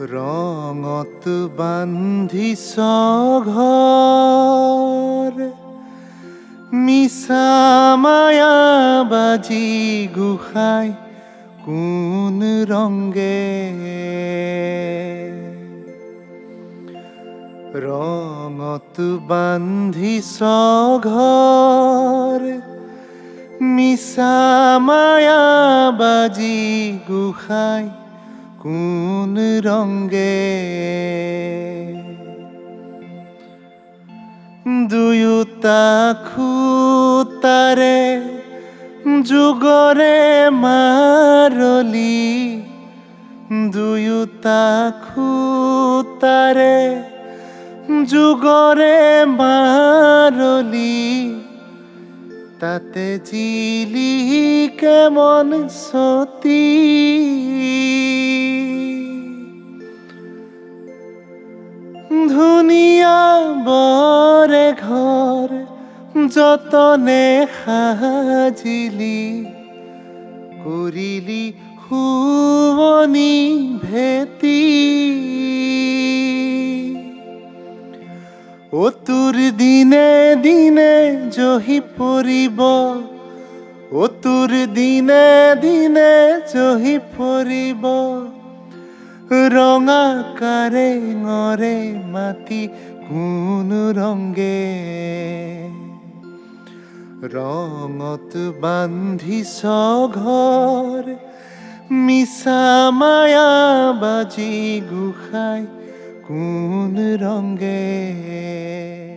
ৰঙত বান্ধিছ ঘৰ মিছা মায়া বাজি গোসাঁই কোন ৰংগে ৰঙত বান্ধিছ ঘৰ মিছা মায়া বাজি গোসাঁই কোন ৰংগে দুয়োটা খুঁটাৰে যুগৰে মাৰলি দুয়োটা খুঁটাৰে যুগৰে মাৰলি তাতে জিলিকে মন সতী ধুনীয়া বৰে ঘৰ যতনে সাজিলি কৰিলি শুৱনি ভেটি অতুৰ দিনে দিনে জহি পৰিব অতুৰ দিনে দিনে জহি পৰিব ৰঙা কাৰেঙৰে মাটি কোন ৰংগে ৰঙত বান্ধিছ ঘৰ মিছা মায়া বাজি গোসাঁই কোন ৰংগে